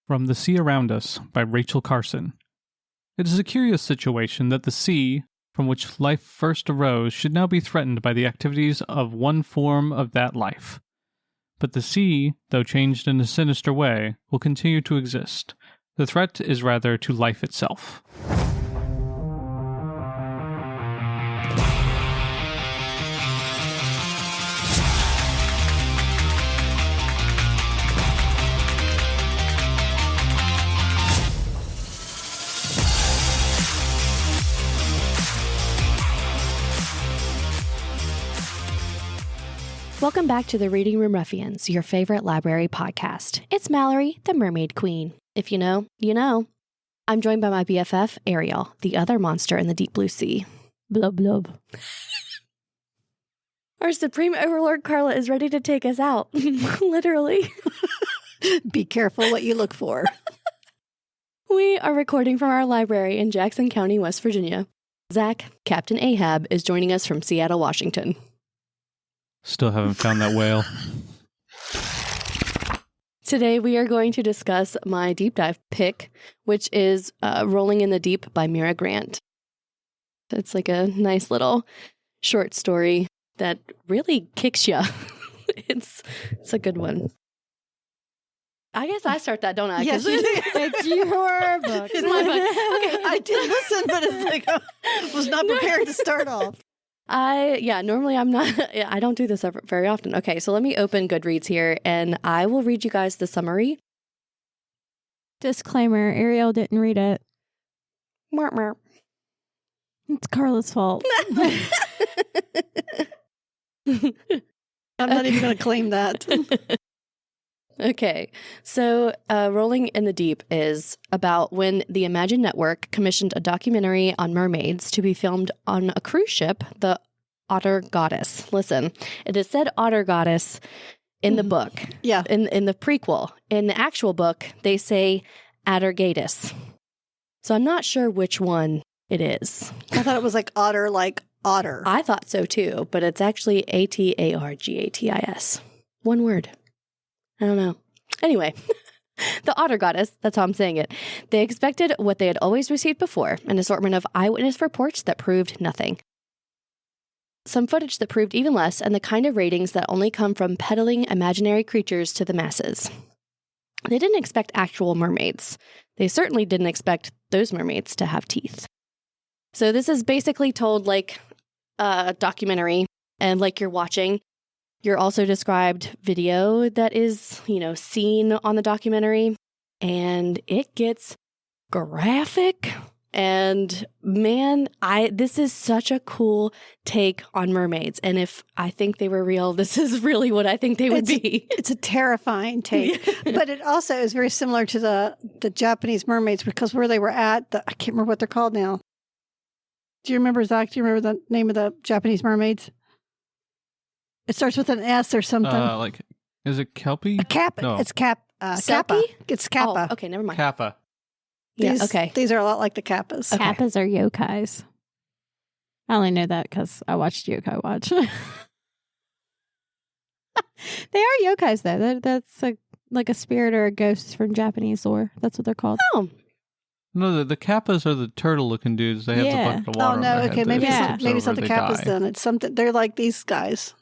From The Sea Around Us by Rachel Carson. It is a curious situation that the sea, from which life first arose, should now be threatened by the activities of one form of that life. But the sea, though changed in a sinister way, will continue to exist. The threat is rather to life itself. Welcome back to the Reading Room Ruffians, your favorite library podcast. It's Mallory, the Mermaid Queen. If you know, you know. I'm joined by my BFF, Ariel, the other monster in the deep blue sea. Blub blub. Our Supreme Overlord Carla is ready to take us out. Literally. Be careful what you look for. We are recording from our library in Jackson County, West Virginia. Zach, Captain Ahab, is joining us from Seattle, Washington. Still haven't found that whale. Today we are going to discuss my deep dive pick, which is Rolling in the Deep by Mira Grant. It's like a nice little short story that really kicks you. It's a good one. I guess I start that, don't I? Yes, you do. It's your book. It's my book. Okay, I did listen, but it's like I was not prepared to start off. Normally I'm not, I don't do this very often. Okay, so let me open Goodreads here and I will read you guys the summary. Disclaimer, Ariel didn't read it. Marp, marp. It's Carla's fault. I'm not even going to claim that. Okay, so Rolling in the Deep is about when the Imagine Network commissioned a documentary on mermaids to be filmed on a cruise ship, the Otter Goddess. Listen, it is said Otter Goddess in the book. Yeah. In the prequel. In the actual book, they say Attergatus. So I'm not sure which one it is. I thought it was like otter. I thought so too, but it's actually Atargatis. One word. I don't know. Anyway, the Otter Goddess, that's how I'm saying it. They expected what they had always received before, an assortment of eyewitness reports that proved nothing. Some footage that proved even less, and the kind of ratings that only come from peddling imaginary creatures to the masses. They didn't expect actual mermaids. They certainly didn't expect those mermaids to have teeth. So this is basically told like a documentary, and like you're watching. You're also described video that is, seen on the documentary, and it gets graphic. And man, this is such a cool take on mermaids. And if I think they were real, this is really what I think they would be. It's a terrifying take, but it also is very similar to the Japanese mermaids because where they were at, I can't remember what they're called now. Do you remember, Zach? Do you remember the name of the Japanese mermaids? It starts with an S or something. Is it Kelpie? A Kappa. No. It's Kappa. It's Kappa. Oh, okay, never mind. Kappa. Okay. These are a lot like the Kappas. Okay. Kappas are yokais. I only know that because I watched Yokai Watch. They are yokais, though. That's like a spirit or a ghost from Japanese lore. That's what they're called. Oh. No, the Kappas are the turtle-looking dudes. They have the bucket of water. Oh, no. Okay, maybe it's not the Kappas die. then. It's something. They're like these guys.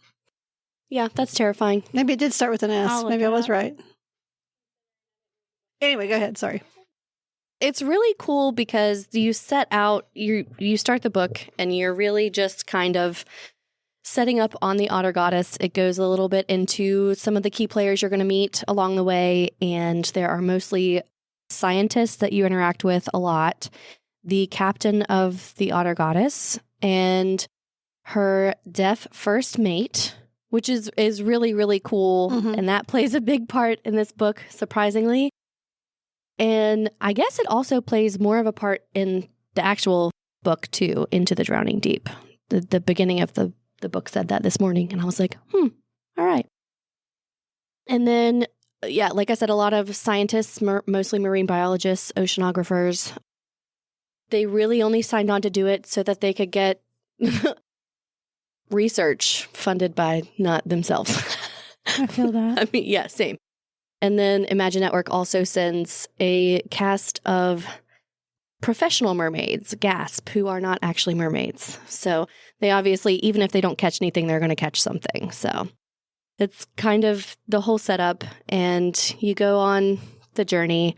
Yeah, that's terrifying. Maybe it did start with an S. Maybe I was right. Anyway, go ahead. Sorry. It's really cool because you set out, you start the book and you're really just kind of setting up on the Otter Goddess. It goes a little bit into some of the key players you're going to meet along the way, and there are mostly scientists that you interact with a lot. The captain of the Otter Goddess and her deaf first mate, which is really, really cool. Mm-hmm. And that plays a big part in this book, surprisingly. And I guess it also plays more of a part in the actual book, too, Into the Drowning Deep. The beginning of the book said that this morning, and I was like, all right. And then, yeah, like I said, a lot of scientists, mostly marine biologists, oceanographers, they really only signed on to do it so that they could get research funded by not themselves. I feel that. I mean, yeah, same. And then Imagine Network also sends a cast of professional mermaids, gasp, who are not actually mermaids. So they obviously, even if they don't catch anything, they're going to catch something. So it's kind of the whole setup, and you go on the journey,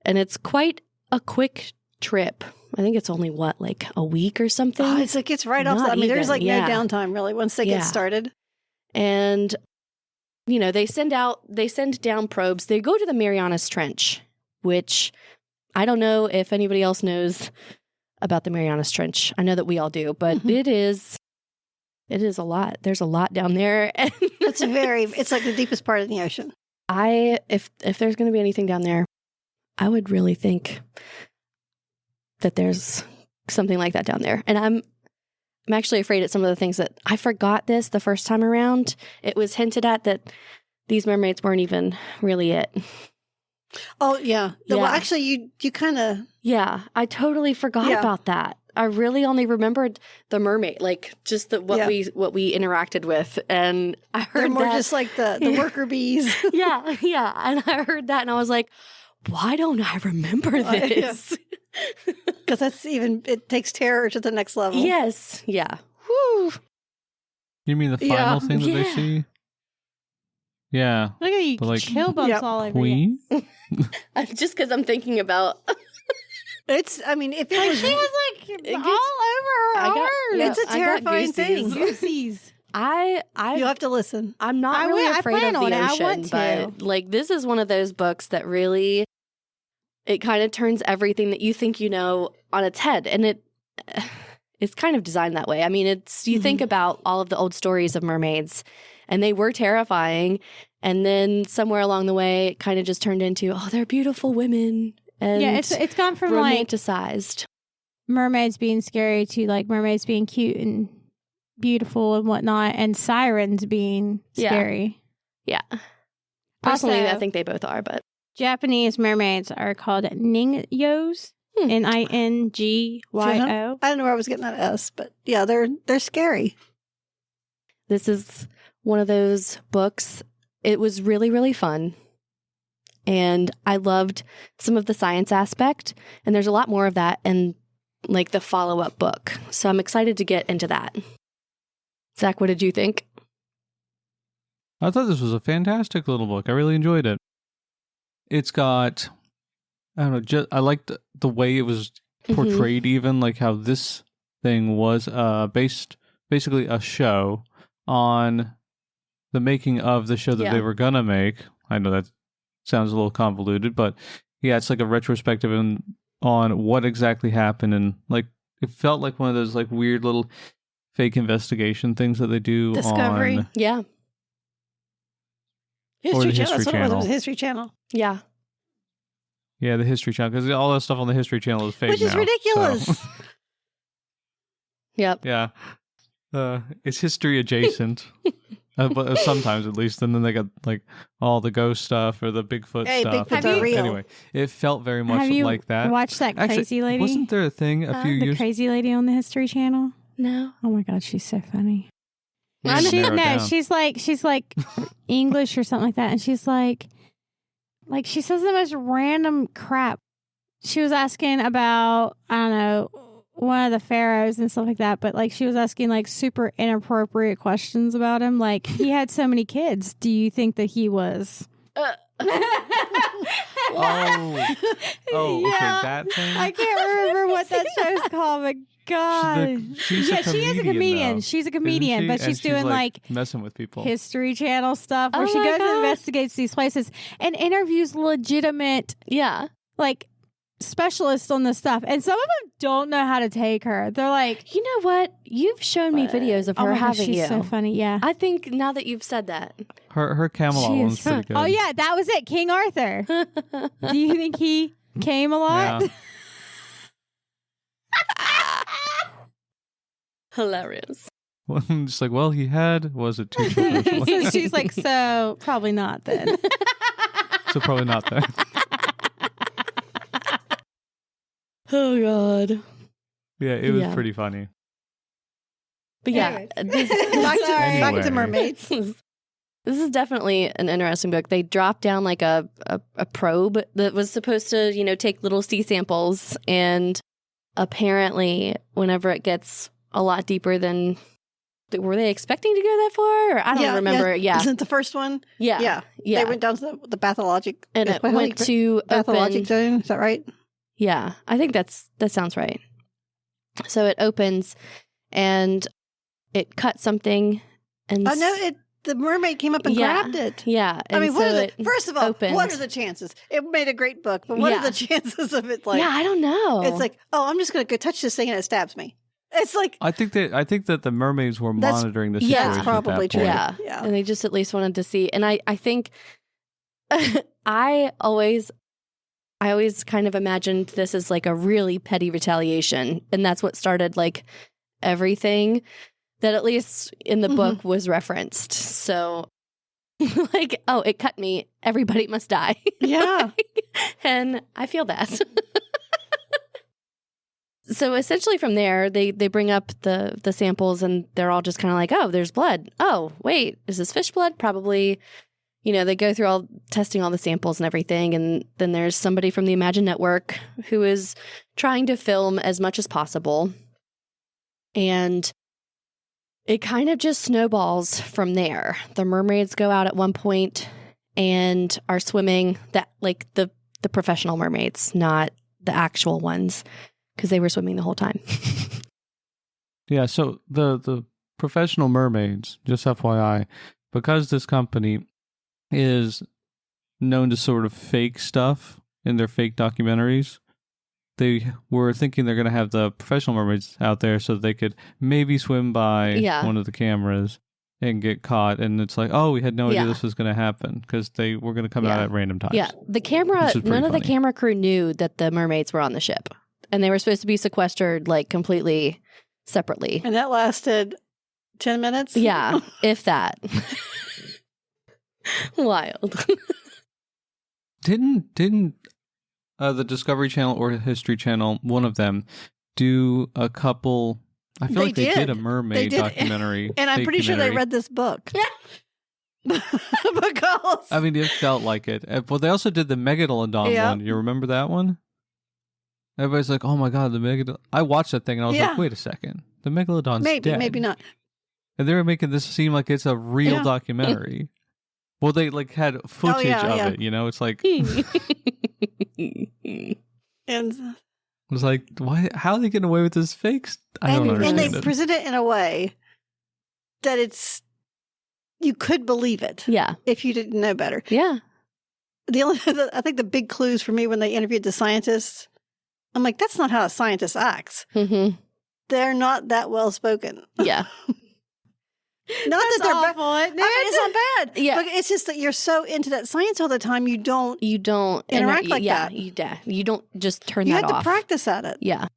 and it's quite a quick trip. I think it's only like a week or something. Oh, it's like it's right off. I mean, there's like no downtime really once they get started. And they send down probes. They go to the Marianas Trench, which I don't know if anybody else knows about the Marianas Trench. I know that we all do, but it is a lot. There's a lot down there. It's like the deepest part of the ocean. If there's going to be anything down there, I would really think that there's something like that down there. And I'm actually afraid at some of the things that I forgot this the first time around. It was hinted at that these mermaids weren't even really it. Oh, yeah. Well, actually, you kind of... Yeah, I totally forgot about that. I really only remembered the mermaid, like just what we interacted with. And I heard they're more just like the worker bees. Yeah. And I heard that and I was like, why don't I remember this? Because it takes terror to the next level. Yes. Yeah. Woo. You mean the final thing that they see? Yeah. Look at you, like, chill bumps all over you. Just because I'm thinking about... If it was... She was like all over her arms. It's a terrifying thing. Goosies. You have to listen. I'm not really afraid of the ocean, I want to. But like this is one of those books that really, it kind of turns everything that you think you know on its head, and it's kind of designed that way. I mean, you think about all of the old stories of mermaids, and they were terrifying, and then somewhere along the way, it kind of just turned into they're beautiful women, and it's gone from romanticized mermaids being scary to like mermaids being cute and beautiful and whatnot, and sirens being scary. Yeah. Personally, Also, I think they both are, but Japanese mermaids are called ningyos. Ningyo. I don't know where I was getting that S, but yeah, they're scary. This is one of those books. It was really, really fun. And I loved some of the science aspect. And there's a lot more of that in like the follow-up book. So I'm excited to get into that. Zach, what did you think? I thought this was a fantastic little book. I really enjoyed it. It's got, I don't know, I liked the way it was portrayed, even like how this thing was basically a show on the making of the show that they were gonna make. I know that sounds a little convoluted, but yeah, it's like a retrospective on what exactly happened, and like it felt like one of those like weird little fake investigation things that they do Discovery. on History the Channel. History That's what it Channel. was, History Channel. Yeah. Yeah, the History Channel, because all that stuff on the History Channel is fake Which is now, ridiculous. so. Yep. Yeah. It's history adjacent. But sometimes at least, and then they got like all the ghost stuff or the Bigfoot stuff. Bigfoot's are real. Anyway, it felt very much Have you like that. watched that crazy Actually, lady? Wasn't there a thing a few The years? crazy lady on the History Channel? No. Oh my God, she's so funny. Yeah, narrow it down. She's like English or something like that, and she's like she says the most random crap. She was asking about, I don't know, one of the pharaohs and stuff like that, but like she was asking like super inappropriate questions about him. Like, he had so many kids. Do you think that he was? Okay, that thing. I can't remember what that show's called, but God. She is a comedian. She's a comedian, but she's doing like messing with people. History Channel stuff where Oh she my goes and God. investigates these places and interviews legitimate like specialists on this stuff, and some of them don't know how to take her. They're like, You know what? You've shown me videos of oh her, my gosh, haven't she's you? so funny. Yeah. I think now that you've said that. Her Camelot She is one's pretty good. Oh yeah, that was it. King Arthur. Do you think he came a lot? Yeah. Hilarious. Just like, well, he was it two children? So she's like, so probably not then. So probably not that. Oh God. Yeah, it was Yeah. pretty funny. But yeah, Anyways. Back to Anyway. mermaids. This is definitely an interesting book. They dropped down like a probe that was supposed to, take little sea samples. And apparently, whenever it gets a lot deeper than, were they expecting to go that far? I don't remember. Yeah. Isn't the first one? Yeah. They went down to the pathologic. And it went to pathologic zone. Is that right? Yeah. I think that sounds right. So it opens and it cut something. And oh, no, the mermaid came up and grabbed it. Yeah. I mean, first of all, opened. What are the chances? It made a great book, but what are the chances of it? Like, yeah, I don't know. It's like, oh, I'm just going to go touch this thing and it stabs me. It's like I think that the mermaids were monitoring the situation. That's probably true. Yeah. And they just at least wanted to see. And I think I always kind of imagined this as like a really petty retaliation, and that's what started like everything that at least in the book was referenced. So like, oh, it cut me. Everybody must die. Yeah. And I feel that. So essentially from there, they bring up the samples and they're all just kind of like, oh, there's blood. Oh, wait, is this fish blood? Probably, they go through testing all the samples and everything. And then there's somebody from the Imagine Network who is trying to film as much as possible. And it kind of just snowballs from there. The mermaids go out at one point and are swimming, that like the professional mermaids, not the actual ones, because they were swimming the whole time. Yeah, so the professional mermaids, just FYI, because this company is known to sort of fake stuff in their fake documentaries, they were thinking they're going to have the professional mermaids out there so they could maybe swim by one of the cameras and get caught. And it's like, oh, we had no idea this was going to happen because they were going to come out at random times. Yeah, the camera, none of the camera crew knew that the mermaids were on the ship. And they were supposed to be sequestered like completely separately. And that lasted 10 minutes? Yeah, if that. Wild. Didn't the Discovery Channel or History Channel, one of them, do a couple... I feel like they did a mermaid documentary. And I'm pretty sure they read this book. Because... I mean, it felt like it. Well, they also did the Megalodon one. You remember that one? Everybody's like, oh my God, the Megalodon. I watched that thing and I was like, wait a second. The Megalodon's dead. Maybe not. And they were making this seem like it's a real documentary. Well, they like had footage of it, It's like... And I was like, why? How are they getting away with this fake? I don't understand. And they present it in a way that you could believe it. Yeah. If you didn't know better. Yeah. I think the big clues for me when they interviewed the scientists, I'm like, that's not how a scientist acts. Mm-hmm. They're not that well spoken. Yeah. Not That's that they're awful, isn't it? it's not bad. Yeah. But it's just that you're so into that science all the time, you don't interact like that. You don't just turn you that off. You had to practice at it. Yeah.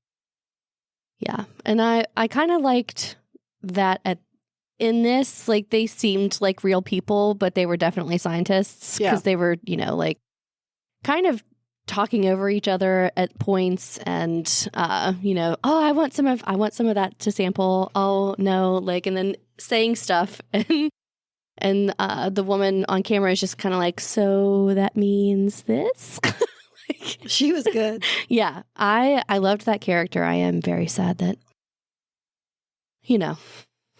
Yeah. And I kind of liked that in this, like they seemed like real people, but they were definitely scientists because they were, like kind of talking over each other at points and, oh, I want some of that to sample. Oh no. And then saying stuff and the woman on camera is just kind of like, so that means this. She was good. Yeah. I loved that character. I am very sad that,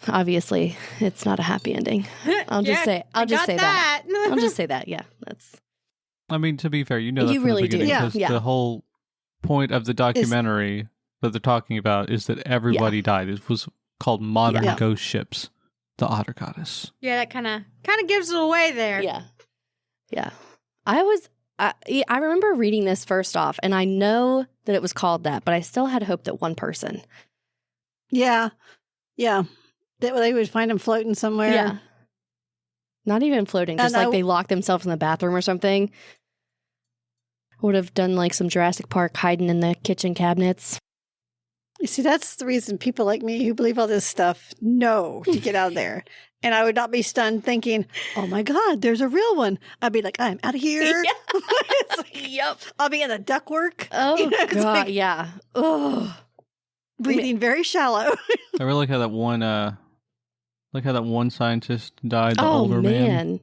obviously it's not a happy ending. I'll just say that. I'll just say that. Yeah. I mean, to be fair, that you from really the beginning, do. because the whole point of the documentary that they're talking about is that everybody died. It was called Modern Ghost Ships, the Otter Goddess. Yeah, that kind of gives it away there. Yeah. Yeah. I remember reading this first off, and I know that it was called that, but I still had hope that one person. Yeah. Yeah. That they would find him floating somewhere. Yeah. Not even floating, just like they locked themselves in the bathroom or something. Would have done like some Jurassic Park hiding in the kitchen cabinets. You see, that's the reason people like me who believe all this stuff know to get out of there. And I would not be stunned thinking, oh my God, there's a real one. I'd be like, I'm out of here. Yep. I'll be in the ductwork. Oh, God, yeah. Oh. Breathing very shallow. I really like how that one Like how that one scientist died, the Oh, older man. man.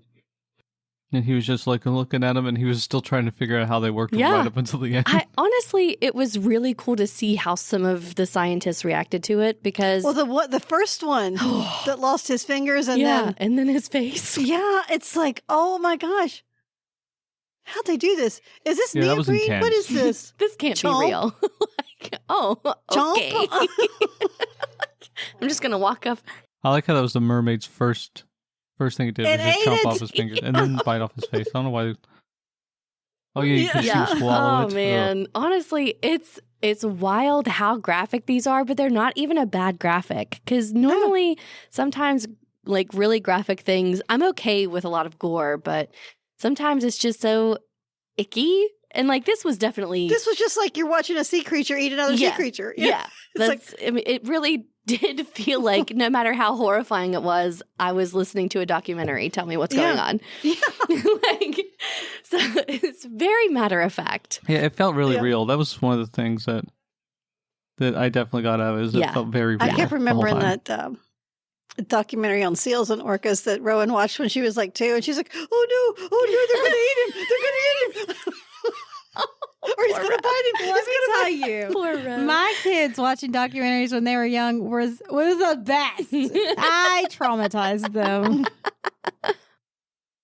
And he was just like looking at him and he was still trying to figure out how they worked Yeah. right up until the end. Honestly, it was really cool to see how some of the scientists reacted to it because... Well, the first one that lost his fingers and and then his face. Yeah, it's like, oh my gosh. How'd they do this? Is this Yeah, that was neoprene? What is intense. this? This can't Chomp. be real. Like, oh, okay. Chomp. I'm just going to walk up. I like how that was the mermaid's first thing it did It was just ate chomp it. off his fingers and then bite off his face. I don't know why. Oh yeah, because Yeah. she would swallow Oh it. man. Honestly, it's wild how graphic these are, but they're not even a bad graphic. Because normally, sometimes like really graphic things, I'm okay with a lot of gore, but sometimes it's just so icky. And like this was definitely This was just like you're watching a sea creature eat another sea Yeah. creature. yeah. It's That's I mean, it really did feel like no matter how horrifying it was, I was listening to a documentary. Tell me what's going on. Yeah. Like, so it's very matter of fact. Yeah, it felt really Yeah. real. That was one of the things that I definitely got out of it. Is Yeah. It felt very real. I kept the whole remembering time. that documentary on seals and orcas that Rowan watched when she was like 2, and she's like, "Oh no, they're going to eat him! They're going to eat him!" Or he's Poor going to bite him. Let me tell you, Poor Rose. my kids watching documentaries when they were young was the best. I traumatized them.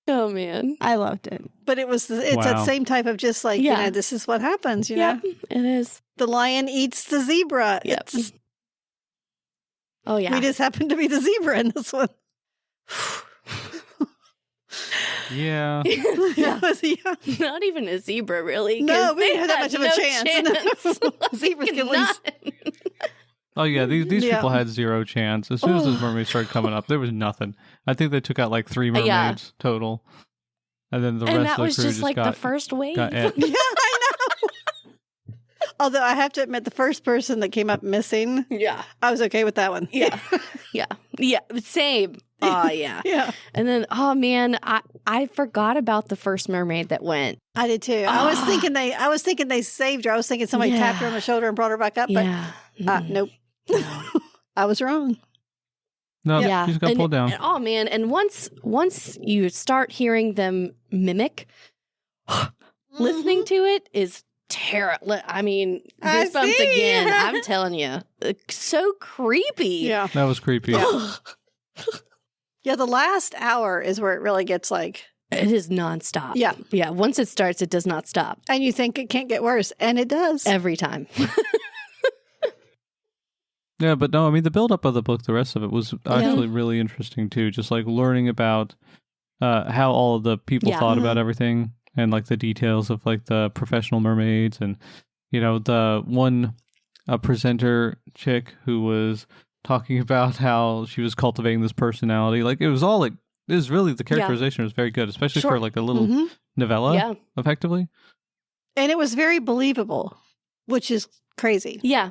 Oh man. I loved it. But it's Wow. that same type of just like, Yeah. this is what happens, you Yep, know? it is. The lion eats the zebra. Yep. It's- Oh yeah. We just happen to be the zebra in this one. Yeah. Yeah. Yeah. Not even a zebra, really. 'cause No, we they didn't have that had much of a no chance. No. Zebras can lose. None. Oh yeah, these Yeah. people had zero chance. As soon as those mermaids started coming up, there was nothing. I think they took out like 3 mermaids Yeah. total, and then the And rest that of the was crew just like the got first wave. got it. Yeah, I know. Although I have to admit, the first person that came up missing, Yeah. I was okay with that one. Yeah. Yeah. Yeah. Same. Oh yeah. Yeah. And then oh man, I forgot about the first mermaid that went. I did too. I was thinking they saved her. I was thinking somebody tapped her on the shoulder and brought her back up. Yeah. But nope. I was wrong. No, Yeah. she just got pulled down. And, oh man, and once you start hearing them mimic, listening to it is terrible. I mean, I goosebumps see. again. I'm telling you, so creepy. Yeah. That was creepy. Yeah, the last hour is where it really gets like, It is nonstop. Yeah. Yeah. Once it starts, it does not stop. and you think it can't get worse, and it does. Every time. Yeah, but no, I mean the build up of the book, the rest of it was actually really interesting too. Just like learning about how all of the people Yeah. thought about everything, and like the details of like the professional mermaids, and the one presenter chick who was talking about how she was cultivating this personality. Like it was really the characterization was very good, especially Sure. for like a little Mhm. novella, Yeah. effectively. And it was very believable, which is crazy. Yeah.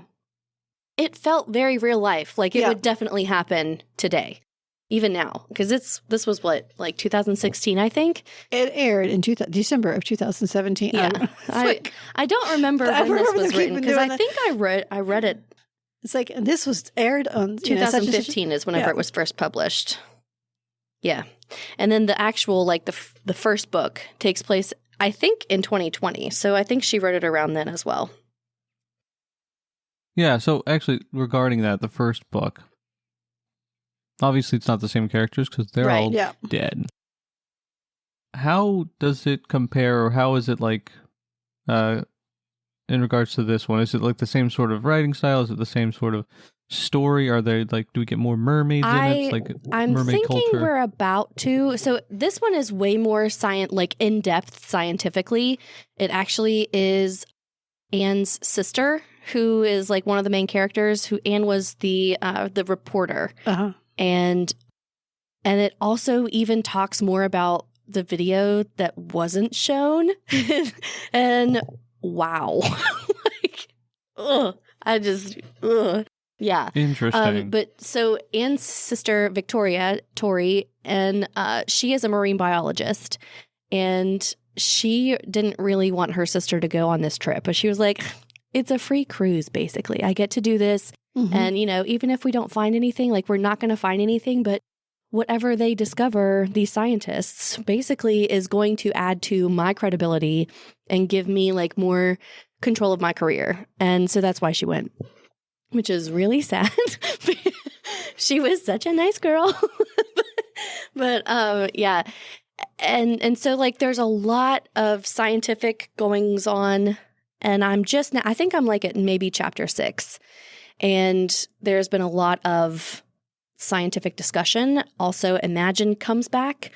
It felt very real life. Like it Yeah. would definitely happen today, even now. Because this was what, like 2016, I think? It aired in December of 2017. Yeah. I don't remember I when this remember was them written keeping because I doing think I read it. It's like, and this was aired on 2015 is whenever Yeah. it was first published. Yeah. And then the actual, like the first book takes place, I think, in 2020. So I think she wrote it around then as well. Yeah, so actually, regarding that, the first book, obviously it's not the same characters because they're Right. all Yeah. dead. How does it compare, or how is it like in regards to this one? Is it like the same sort of writing style? Is it the same sort of story? Are they like, do we get more mermaids in it? It's like I'm mermaid thinking culture? we're about to. So this one is way more in depth scientifically. It actually is Anne's sister, who is like one of the main characters. Who Anne was the reporter, Uh-huh. and it also even talks more about the video that wasn't shown. And wow, like, yeah. Interesting. But so Anne's sister, Victoria, Tori, and she is a marine biologist. And she didn't really want her sister to go on this trip. But she was like, it's a free cruise, basically. I get to do this. Mhm. And, even if we don't find anything, like we're not going to find anything, but whatever they discover, these scientists, basically is going to add to my credibility and give me like more control of my career. And so that's why she went, which is really sad. She was such a nice girl. But yeah. And so like there's a lot of scientific goings on, and I'm just now, I think I'm like at maybe chapter 6. And there's been a lot of scientific discussion. Also, Imagine comes back,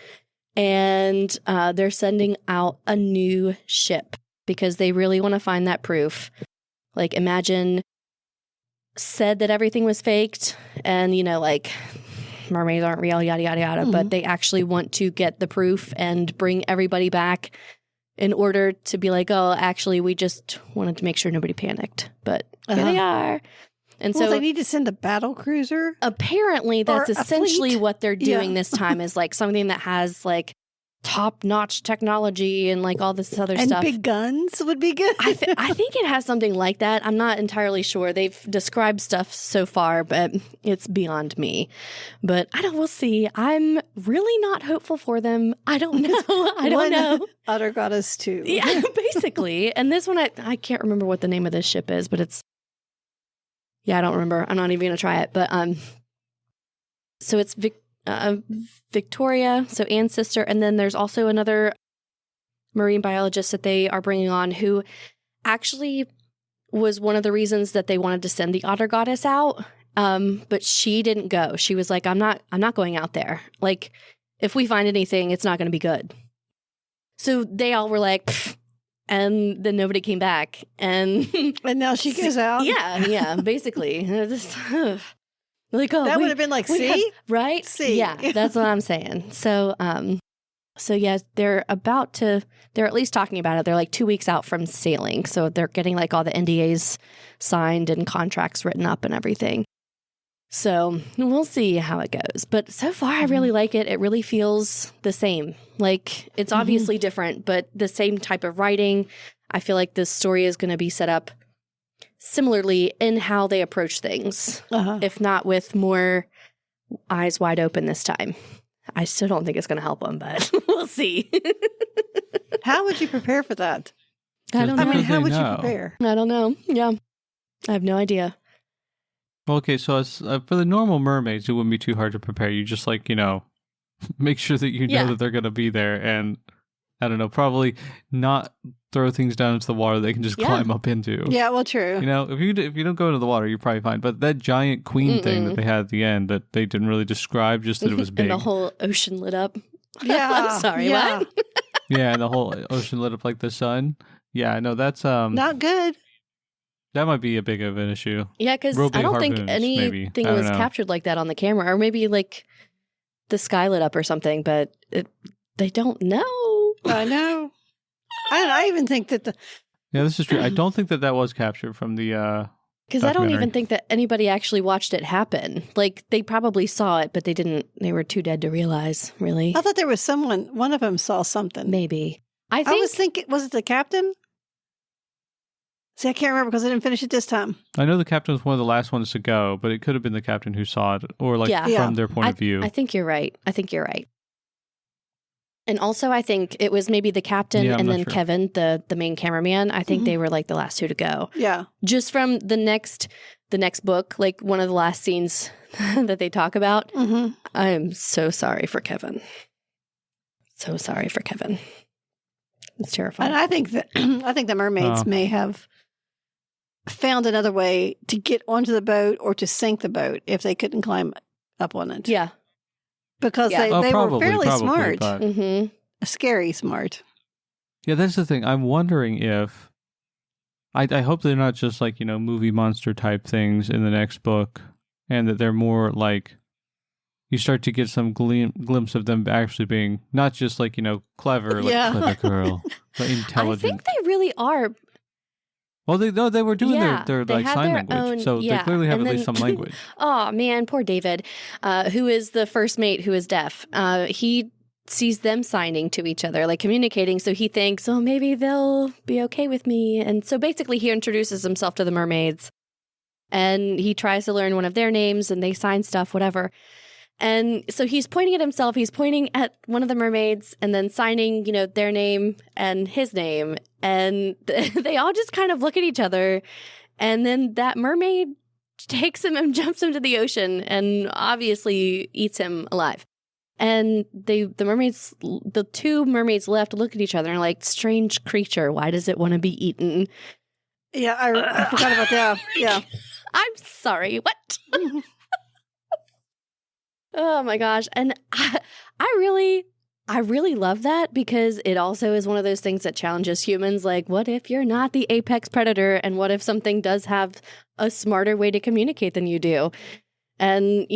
and they're sending out a new ship because they really want to find that proof. Like Imagine said that everything was faked and, you know, like mermaids aren't real, yada, yada, yada. But they actually want to get the proof and bring everybody back in order to be like, oh, actually, we just wanted to make sure nobody panicked. But here they are. And so they need to send a battle cruiser. Apparently, that's essentially what they're doing this time, is like something that has like top-notch technology and like all this other stuff. And big guns would be good. I think it has something like that. I'm not entirely sure. They've described stuff so far, but it's beyond me. But we'll see. I'm really not hopeful for them. I don't know. I don't know. Otter Goddess 2. Yeah, basically. And this one, I can't remember what the name of this ship is, but it's, I don't remember. I'm not even going to try it. But so it's Victoria, so Anne's sister, and then there's also another marine biologist that they are bringing on who actually was one of the reasons that they wanted to send the Otter Goddess out. But she didn't go. She was like, I'm not going out there. Like, if we find anything, it's not going to be good. So they all were like, pfft. And then nobody came back. And now she goes out? Yeah, basically. Like, oh, that would have been like, see? Right? See. Yeah, that's what I'm saying. So, yeah, they're at least talking about it. They're like 2 weeks out from sailing. So they're getting like all the NDAs signed and contracts written up and everything. So we'll see how it goes. But so far, I really like it. It really feels the same. Like, it's obviously different, but the same type of writing. I feel like this story is going to be set up similarly in how they approach things, if not with more eyes wide open this time. I still don't think it's going to help them, but we'll see. How would you prepare for that? I don't know. I mean, how would you prepare? I don't know. Yeah. I have no idea. Okay, so as, for the normal mermaids, it wouldn't be too hard to prepare. You just like, make sure that you know that they're going to be there, and I don't know, probably not throw things down into the water they can just climb up into. Yeah, well, true. If you don't go into the water, you're probably fine. But that giant queen thing that they had at the end that they didn't really describe, just that it was big. And the whole ocean lit up. Yeah. I'm sorry, what? Yeah, and the whole ocean lit up like the sun. Yeah, no, that's not good. That might be a big of an issue. Yeah, because I don't think anything was captured like that on the camera. Or maybe like the sky lit up or something, but they don't know. I know. I even think that Yeah, this is true. I don't think that was captured from the because I don't even think that anybody actually watched it happen. Like, they probably saw it, but they were too dead to realize, really. I thought there was one of them saw something. Maybe. I was thinking, was it the captain? See, I can't remember because I didn't finish it this time. I know the captain was one of the last ones to go, but it could have been the captain who saw it, or from their point of view. I think you're right. And also, I think it was maybe the captain and then Kevin, the main cameraman. I think they were like the last two to go. Yeah. Just from the next book, like one of the last scenes that they talk about. I am so sorry for Kevin. So sorry for Kevin. It's terrifying. And I think the mermaids may have found another way to get onto the boat or to sink the boat if they couldn't climb up on it. Yeah. Because they were fairly smart. But... Scary smart. Yeah, that's the thing. I'm wondering if... I hope they're not just like, movie monster type things in the next book, and that they're more like... You start to get some glimpse of them actually being not just like, clever, like clever girl, but intelligent. I think they really are. Well, they were doing their like sign language, so they clearly have at least some language. Oh man, poor David, who is the first mate who is deaf. He sees them signing to each other, like communicating. So he thinks, oh, maybe they'll be okay with me. And so basically, he introduces himself to the mermaids, and he tries to learn one of their names, and they sign stuff, whatever. And so he's pointing at himself, he's pointing at one of the mermaids and then signing, their name and his name. And they all just kind of look at each other. And then that mermaid takes him and jumps him to the ocean and obviously eats him alive. And the two mermaids left look at each other and are like, strange creature, why does it want to be eaten? Yeah, I forgot about that. Yeah. I'm sorry, what? Oh my gosh. And I really love that because it also is one of those things that challenges humans. Like, what if you're not the apex predator? And what if something does have a smarter way to communicate than you do? And,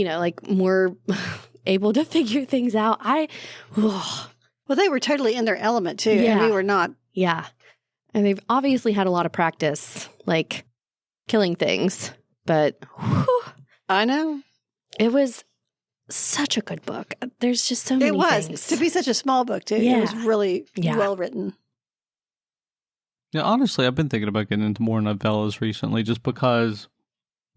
more able to figure things out. Well, they were totally in their element too. Yeah. And we were not. Yeah. And they've obviously had a lot of practice, like killing things. But whew, I know. It was such a good book. There's just so many things. To be such a small book too. Yeah. It was really well written. Yeah, honestly, I've been thinking about getting into more novellas recently just because,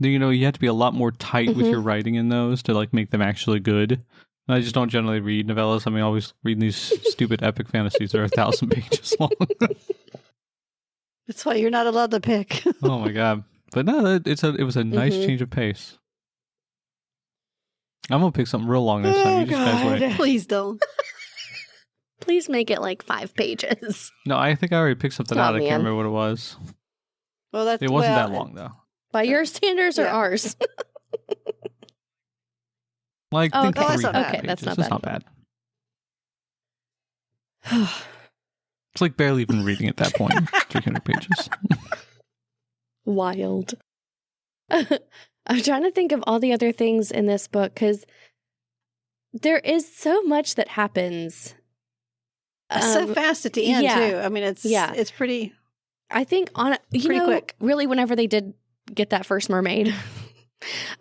you have to be a lot more tight with your writing in those to make them actually good. And I just don't generally read novellas. I mean, I always read these stupid epic fantasies that are 1,000 pages long. That's why you're not allowed to pick. Oh my God. But no, it was a nice change of pace. I'm going to pick something real long this time. You just guys wait. Please don't. Please make it 5 pages. No, I think I already picked something out. I can't remember what it was. Well, it wasn't that long, though. By your standards or ours? Think that's 3 not bad. pages. That's not It's bad. not bad. It's like barely even reading at that point. 300 pages. Wild. I'm trying to think of all the other things in this book because there is so much that happens. So fast at the end too. I mean, it's pretty. I think quick. Really, whenever they did get that first mermaid,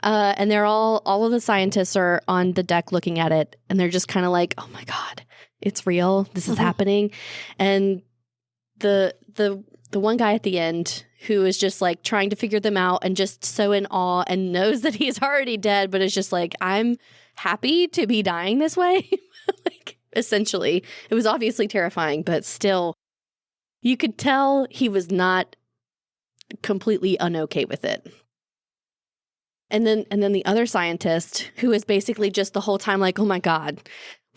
and they're all of the scientists are on the deck looking at it, and they're just kind of like, "Oh my God, it's real. This is happening," and the one guy at the end who is just trying to figure them out and just so in awe and knows that he's already dead, but is just like, I'm happy to be dying this way. Essentially, it was obviously terrifying, but still, you could tell he was not completely unokay with it. And then the other scientist who is basically just the whole time like, oh my God,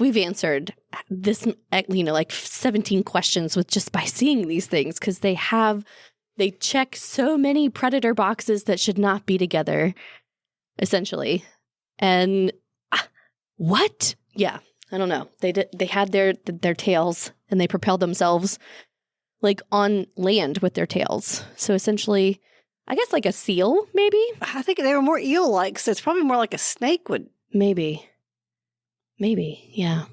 we've answered this, 17 questions with just by seeing these things because they check so many predator boxes that should not be together, essentially. And what? Yeah, I don't know. They had their tails and they propelled themselves on land with their tails. So essentially, I guess a seal, maybe? I think they were more eel-like, so it's probably more like a snake would. Maybe, yeah.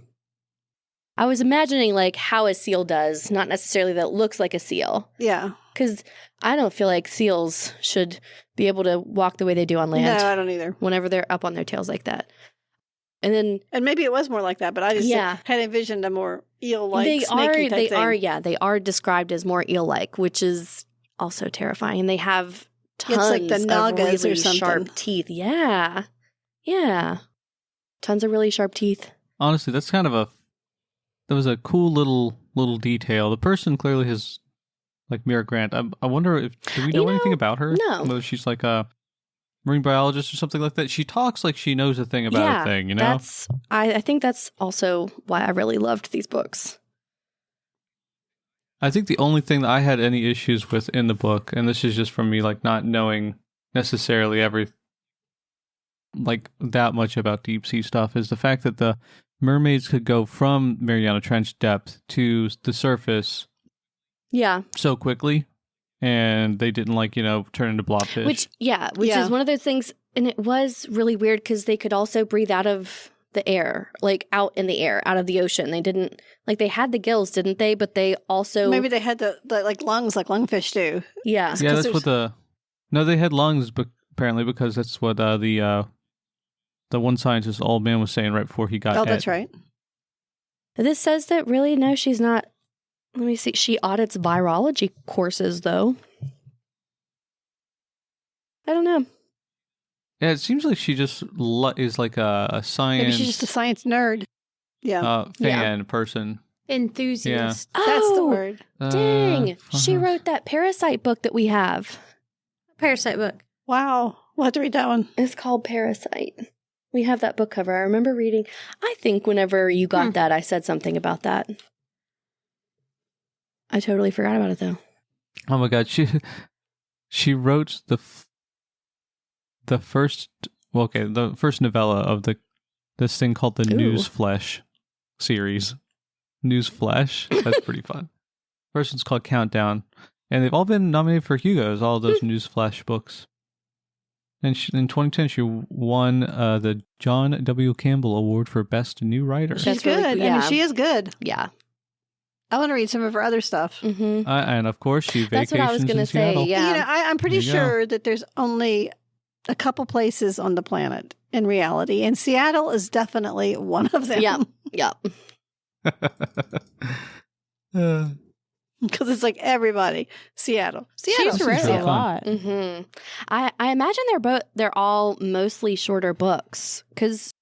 I was imagining how a seal does, not necessarily that it looks like a seal. Yeah. Because I don't feel like seals should be able to walk the way they do on land. No, I don't either. Whenever they're up on their tails like that. And maybe it was more like that, but I just had envisioned a more eel-like, snaky type thing. They are described as more eel-like, which is also terrifying. And they have tons the Nagas of really or something. sharp teeth. Yeah. Tons of really sharp teeth. Honestly, that was a cool little detail. The person clearly has Mira Grant. I wonder do we know anything about her? No. Whether she's a marine biologist or something like that. She talks like she knows a thing about a thing, I think that's also why I really loved these books. I think the only thing that I had any issues with in the book, and this is just from me not knowing necessarily that much about deep sea stuff, is the fact that the mermaids could go from Mariana Trench depth to the surface so quickly, and they didn't turn into blobfish. Which is one of those things, and it was really weird because they could also breathe out of the air, out in the air, out of the ocean. They didn't, they had the gills, didn't they? But they also... Maybe they had the lungs like lungfish do. Yeah. Yeah, that's what No, they had lungs, apparently, because that's what the one scientist, old man, was saying right before he got that's right. This says that really, no, she's not... Let me see. She audits virology courses, though. I don't know. Yeah, it seems like she just is like a science Maybe she's just a science nerd. Yeah. fan person. Enthusiast. That's the Oh, word. dang. She wrote that Parasite book that we have. Parasite book. Wow. We'll have to read that one. It's called Parasite. We have that book cover. I remember reading. I think whenever you got that, I said something about that. I totally forgot about it, though. Oh my god, she wrote the first novella of this thing called the Newsflesh series. Newsflesh. That's pretty fun. First one's called Countdown, and they've all been nominated for Hugos. All of those Newsflesh books. And in 2010, she won the John W. Campbell Award for Best New Writer. She's That's good. really cool. I mean, Yeah. she is good. Yeah. I want to read some of her other stuff. Mm-hmm. And of course, she vacations That's what I was going to in say. Seattle. Yeah. You know, I'm pretty There you go. sure that there's only a couple places on the planet in reality, and Seattle is definitely one of them. Yep. Yep. Because it's like everybody. Seattle. She's Seattle. read really a fun. lot. Mm-hmm. I imagine they're all mostly shorter books because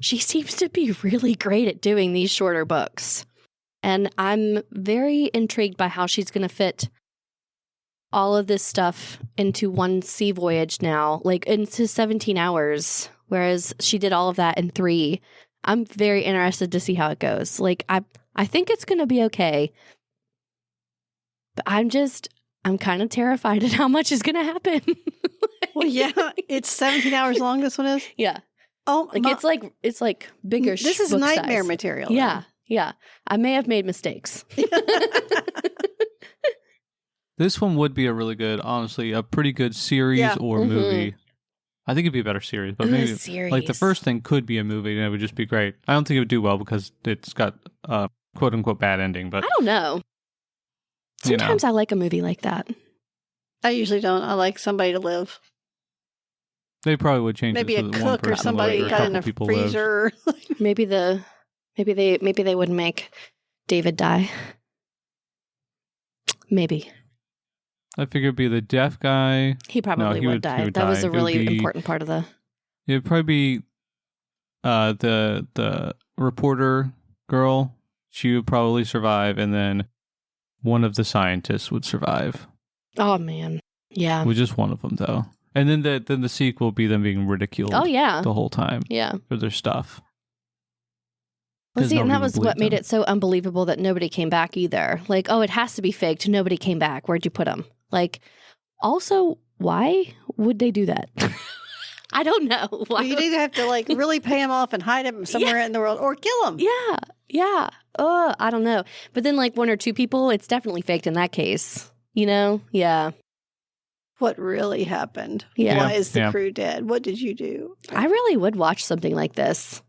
she seems to be really great at doing these shorter books. And I'm very intrigued by how she's going to fit all of this stuff into one sea voyage now, like into 17 hours, whereas she did all of that in 3. I'm very interested to see how it goes. Like, I think it's going to be okay. But I'm kind of terrified at how much is going to happen. Well, yeah, it's 17 hours long. This one is. Yeah. Oh, Like it's like bigger. This is book nightmare size. material. Yeah. Yeah. I may have made mistakes. This one would be a really good, honestly, a pretty good series Yeah. or Mhm. movie. I think it'd be a better series, but maybe Series. like the first thing could be a movie and it would just be great. I don't think it would do well because it's got a quote unquote bad ending, but I don't know. you know. Sometimes I like a movie like that. I usually don't. I like somebody to live. They probably would change Maybe it a so that one cook or person somebody lived or a got in couple a people lived. freezer. Maybe they wouldn't make David die. Maybe. I figure it'd be the deaf guy. He probably he would would- die. he would That was die. a It would really be- important part of the. It'd probably be the reporter girl. She would probably survive, and then one of the scientists would survive. Oh man. Yeah. With just one of them, though. And then the sequel would be them being ridiculed Oh yeah. the whole time Yeah. for their stuff. Well, 'Cause see, and nobody that would was believe what made them. it so unbelievable that nobody came back either. Like, oh, it has to be faked. Nobody came back. Where'd you put them? Like, also, why would they do that? I don't know. Why? You'd either have to like really pay him off and hide him somewhere in the world, or kill him. Yeah, yeah. I don't know. But then, like 1 or 2 people, it's definitely faked in that case. You know? Yeah, What really happened? yeah. Why is the Yeah. crew dead? What did you do? I really would watch something like this.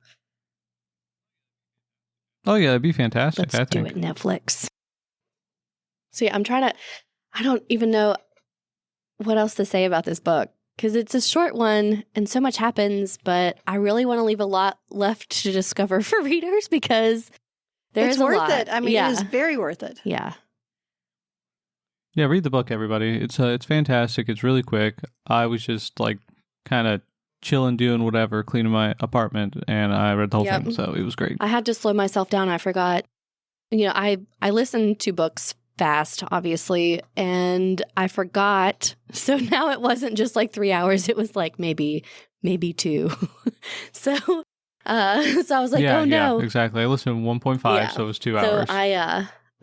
Oh yeah, that'd be fantastic. Let's I do think. it, Netflix. So yeah, I don't even know what else to say about this book because it's a short one and so much happens, but I really want to leave a lot left to discover for readers because there's It's worth a lot. it. I mean, yeah. it is very worth it. Yeah. Yeah, read the book, everybody. It's fantastic. It's really quick. I was just like kind of chilling, doing whatever, cleaning my apartment, and I read the whole Yep. thing, so it was great. I had to slow myself down. I forgot. You know, I listen to books fast, obviously, and I forgot. So now it wasn't just like 3 hours. It was like maybe 2. so I was like, yeah, oh no. yeah, exactly. I listened to 1.5, Yeah. so it was 2 So hours.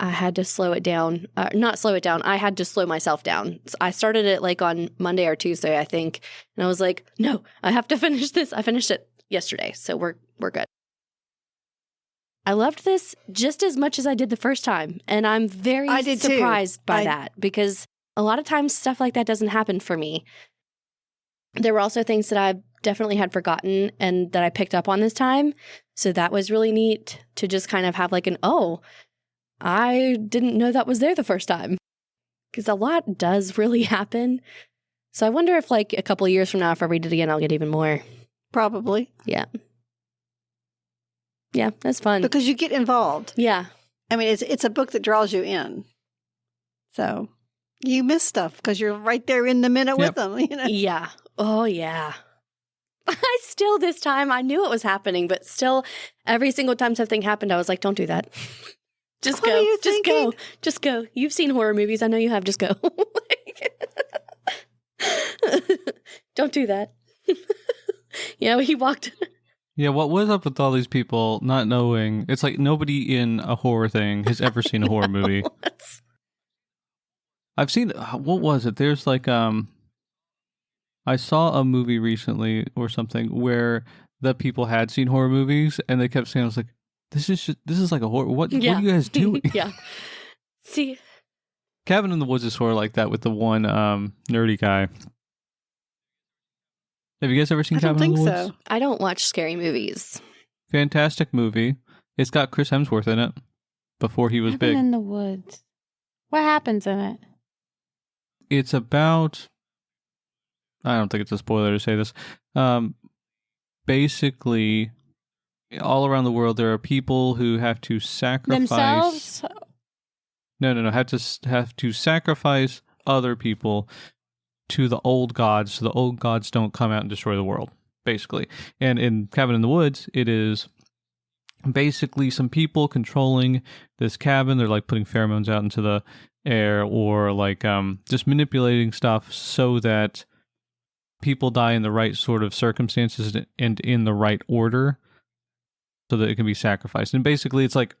I had to slow it down. Not slow it down. I had to slow myself down. So I started it like on Monday or Tuesday, I think. And I was like, no, I have to finish this. I finished it yesterday. So we're good. I loved this just as much as I did the first time. And I'm very I did too. surprised by I- that because a lot of times stuff like that doesn't happen for me. There were also things that I definitely had forgotten and that I picked up on this time. So that was really neat to just kind of have like an, oh, I didn't know that was there the first time. Because a lot does really happen. So I wonder if like a couple of years from now, if I read it again, I'll get even more. Probably Yeah. Yeah, that's fun. because you get involved. Yeah. I mean, it's a book that draws you in. So you miss stuff because you're right there in the minute with Yep. them. You know. Yeah. Oh, yeah. I still, this time, I knew it was happening, but still, every single time something happened, I was like, don't do that. Just What go. are you Just go. thinking? Just go. You've seen horror movies. I know you have. Just go. Don't do that. He walked. Yeah, what was up with all these people not knowing? It's like nobody in a horror thing has ever seen a horror movie. I've seen, what was it? There's like, I saw a movie recently or something where the people had seen horror movies and they kept saying, I was like, this is like a horror. What are you guys doing? Yeah. See, Cabin in the Woods is sort of like that with the one nerdy guy. Have you guys ever seen I don't Cabin in think the Woods? so. I don't watch scary movies. Fantastic movie. It's got Chris Hemsworth in it before he was Cabin big. in the Woods. What happens in it? It's about, I don't think it's a spoiler to say this. Basically, all around the world, there are people who have to sacrifice Themselves? No. Have to sacrifice other people to the old gods, so the old gods don't come out and destroy the world. Basically, and in Cabin in the Woods, it is basically some people controlling this cabin. They're like putting pheromones out into the air, or like just manipulating stuff so that people die in the right sort of circumstances and in the right order, so that it can be sacrificed. And basically, it's like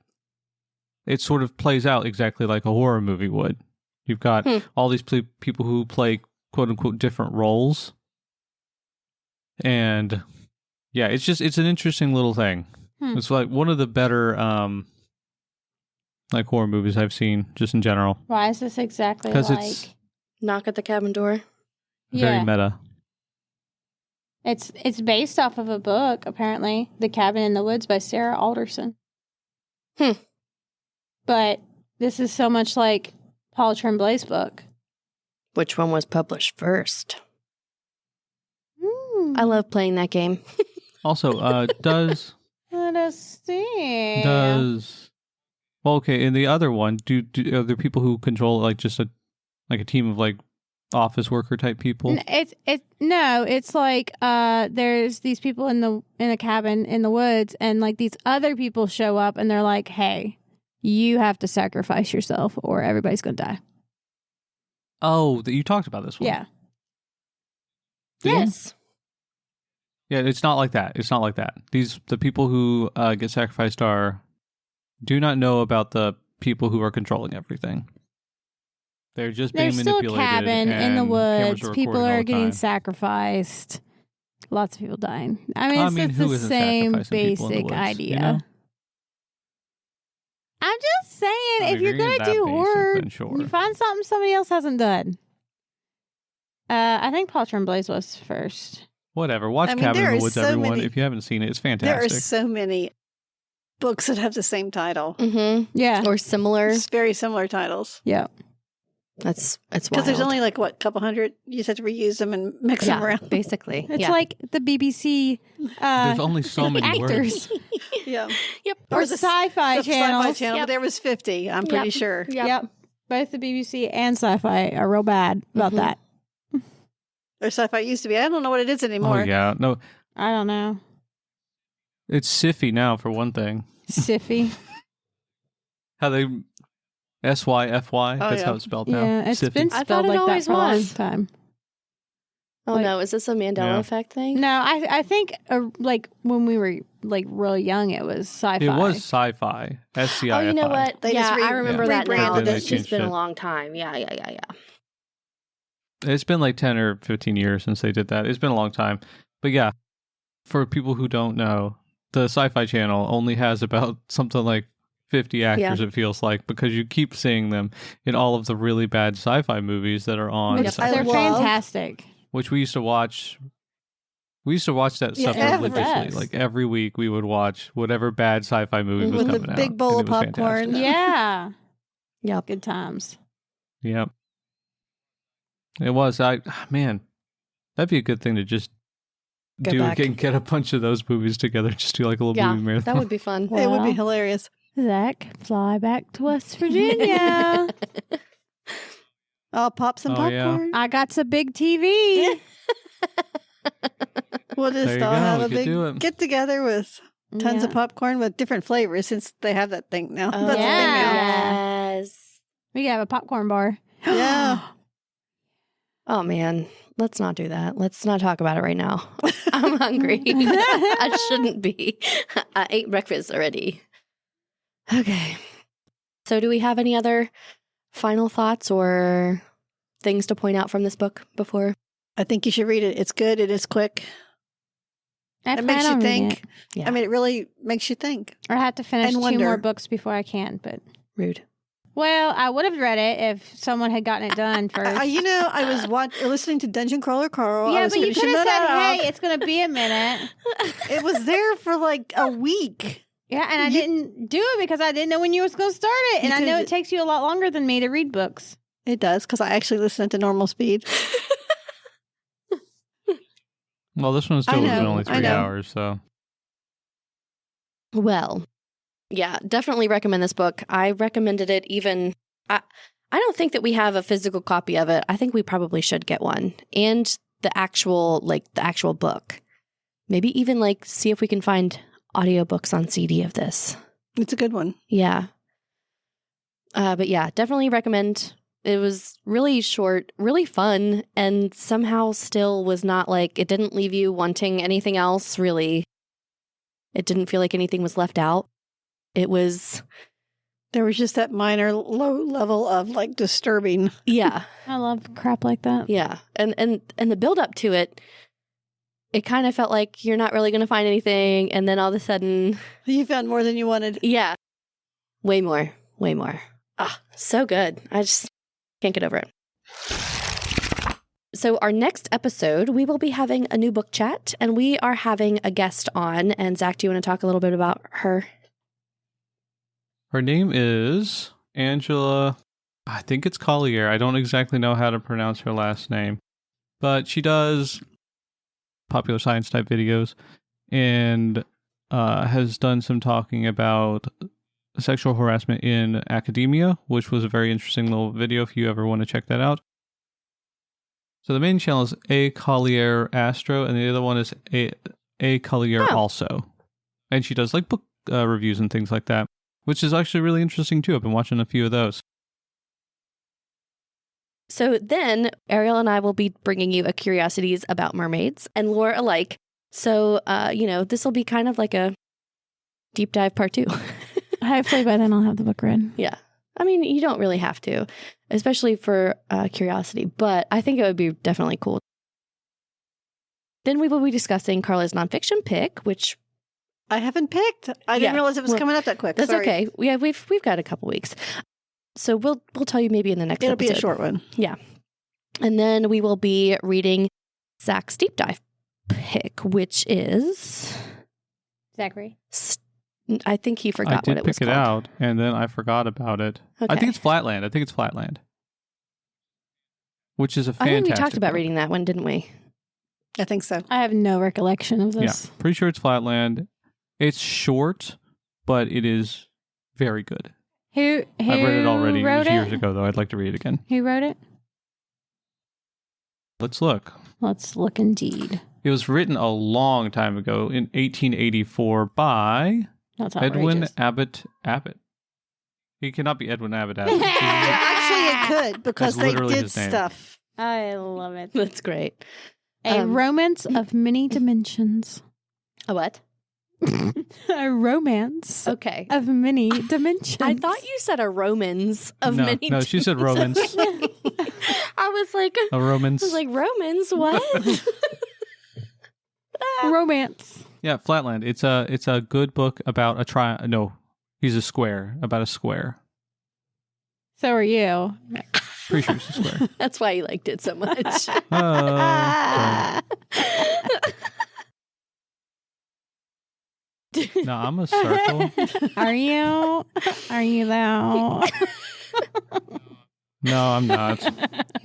it sort of plays out exactly like a horror movie would. You've got all these people who play quote unquote different roles. And yeah, it's an interesting little thing. It's like one of the better like horror movies I've seen just in general. Why is this exactly 'Cause like? it's Knock at the cabin door. very Yeah, meta. it's based off of a book, apparently, "The Cabin in the Woods" by Sarah Alderson. But this is so much like Paul Tremblay's book. Which one was published first? I love playing that game. Also, does Let us see. well, okay, in the other one, are there people who control like just a team of like office worker type people? It's like there's these people in a cabin in the woods, and like these other people show up and they're like, hey, you have to sacrifice yourself or everybody's gonna die. Oh, you talked about this one. Yeah. Did you? Yes. Yeah, it's not like that. It's not like that. The people who get sacrificed do not know about the people who are controlling everything. They're just being There's still a manipulated. cabin in the and woods. cameras People recording all are the getting time. sacrificed. Lots of people dying. I mean, it's who the isn't same sacrificing people in the basic woods, idea. you know? I'm just saying, I mean, if you're if you're going that to do basic, horror, then sure. you find something somebody else hasn't done. I think Paul Tremblay's was first. Whatever. Watch I mean, Cabin there in the are Woods, so everyone. many- If you haven't seen it, it's There fantastic. are so many books that have the same title. Mm-hmm. Yeah. Or similar. It's very similar titles. Yeah. It's wild. Because there's only like, what, couple hundred? You just have to reuse them and mix them around. basically. It's yeah. like the BBC There's only so many actors. words. Yeah. Yep. Or the sci-fi The channels. Sci-Fi channel. Yep. There was 50, I'm pretty Yep. sure. Yep. Both the BBC and sci-fi are real bad about Mhm. that. Or Sci-Fi used to be. I don't know what it is Oh, anymore. yeah. No, I don't know. it's Siffy now, for one thing. Siffy. How they... SYFY. Oh, That's yeah. how it's spelled now. Yeah, it's Siffy. been I thought spelled it like that always for a long was. time. Oh Like- no, is this a Mandela Yeah. effect thing? No, I think like when we were like real young, it was sci-fi. It was sci-fi. SCIFI. Oh, you know what? They yeah, just I remember that now. rebranded it. It's just been a Changed it. long time. Yeah. It's been like 10 or 15 years since they did that. It's been a long time. But yeah, for people who don't know, the Sci-Fi Channel only has about something like 50 actors, it feels like, because you keep seeing them in all of the really bad sci-fi movies that are on. Which I they're love. fantastic. Which we used to watch. We used to watch that Yeah, stuff religiously. yes. Like every week we would watch whatever bad sci-fi movie was With the coming out. big bowl and of it was popcorn. fantastic. Yeah. Yep. Good times. Yep. It was. Man, that'd be a good thing to just Go do. back. Get a bunch of those movies together. Just do like a little Yeah, movie marathon. that would be fun. It would be Well. hilarious. Zach, fly back to West Virginia. I'll pop some Oh, yeah. popcorn. I got some big TV. We'll There just you all go. have We a could do it. big get together with tons of popcorn with different flavors since they have that thing now. Oh, That's the thing now. yes. We could have a popcorn bar. Yeah. Oh, man. Let's not do that. Let's not talk about it right now. I'm hungry. I shouldn't be. I ate breakfast already. Okay. So do we have any other final thoughts or things to point out from this book before? I think you should read it. It's good. It is quick. I It makes plan you on reading think. it. Yeah. I mean, it really makes you think. Or I have to finish And 2 wonder. more books before I can. But Rude. well, I would have read it if someone had gotten it done first. I was listening to Dungeon Crawler Carl. I yeah, was but you finishing could have that said, up. "Hey, it's going to be a minute." It was there for like a week. Yeah, and I didn't do it because I didn't know when you was going to start it, and You I know could've- it takes you a lot longer than me to read books. It does because I actually listen at the normal speed. Well, this one still I was know, only I 3 know. hours, so. Well, yeah, definitely recommend this book. I recommended it even. I don't think that we have a physical copy of it. I think we probably should get one and the actual book. Maybe even see if we can find audiobooks on CD of this. It's a good one. Yeah. But yeah, definitely recommend. It was really short, really fun, and somehow still was not it didn't leave you wanting anything else, really. It didn't feel like anything was left out. It was... There was just that minor low level of disturbing. Yeah. I love crap like that. Yeah. And the build up to it, it kind of felt like you're not really going to find anything. And then all of a sudden... You found more than you wanted. Yeah. Way more. Way more. Ah, so good. I just can't get over it. So our next episode, we will be having a new book chat, and we are having a guest on. And Zach, do you want to talk a little bit about her? Her name is Angela, I think it's Collier. I don't exactly know how to pronounce her last name, but she does popular science type videos and has done some talking about sexual harassment in academia, which was a very interesting little video if you ever want to check that out. So the main channel is A. Collier Astro, and the other one is A. Collier Also. And she does book reviews and things like that, which is actually really interesting too. I've been watching a few of those. So then Ariel and I will be bringing you a curiosities about mermaids and lore alike. So, this will be kind of like a deep dive part 2. Hopefully by then I'll have the book read. Yeah. I mean, you don't really have to, especially for curiosity, but I think it would be definitely cool. Then we will be discussing Carla's nonfiction pick, which... I haven't picked. I didn't realize it was coming up that quick. That's Sorry. okay. We've got a couple weeks. So we'll tell you maybe in the next It'll episode. be a short one. Yeah. And then we will be reading Zach's deep dive pick, which is... Zachary. I think he forgot I what did it was pick it called. out, and then I forgot about it. Okay. I think it's Flatland. Which is a I fantastic think we talked about book. reading that one, didn't we? I think so. I have no recollection of this. Yeah, pretty sure it's Flatland. It's short, but it is very good. Who I've read it already wrote years it? ago, though. I'd like to read it again. Who wrote it? Let's look. Let's look indeed. It was written a long time ago in 1884 by That's Edwin outrageous. Abbott. He cannot be Edwin Abbott. Well, actually, it could because That's they literally did his name. stuff. I love it. That's great. A romance of many dimensions. A what? A romance Okay. of many dimensions. I thought you said a Romans of No, many. no, she said Romans. I was like, A Romans. Romans, what? romance. Yeah, Flatland. It's a good book about a triangle. No, he's a square. About a square. So are you. Pretty sure it's a square. That's why you liked it so much. No, I'm a circle. Are you? Are you though? No, I'm not.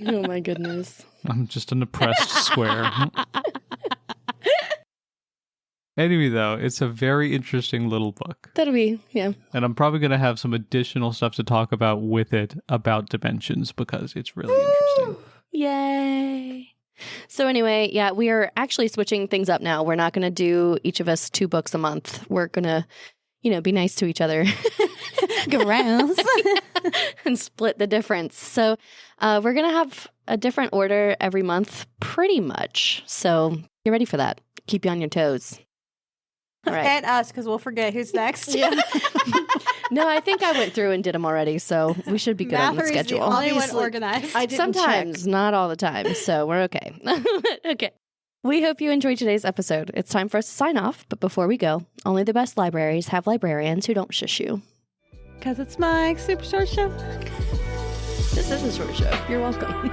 Oh my goodness. I'm just an oppressed square. Anyway, though, it's a very interesting little book. That'll be, yeah. And I'm probably going to have some additional stuff to talk about with it about dimensions because it's really interesting. Yay. So anyway, yeah, we are actually switching things up now. We're not going to do each of us 2 books a month. We're going to, be nice to each other. Gross. And split the difference. So we're going to have a different order every month, pretty much. So get ready for that. Keep you on your toes. All right. And us, because we'll forget who's next. Yeah. No, I think I went through and did them already, so we should be good on the Mallory's schedule. the only one Obviously, organized. I didn't Sometimes, not all the time, so we're okay. Okay. We hope you enjoyed today's episode. It's time for us to sign off, but before we go, only the best libraries have librarians who don't shush you. Because it's my super short show. This is a short show. You're welcome.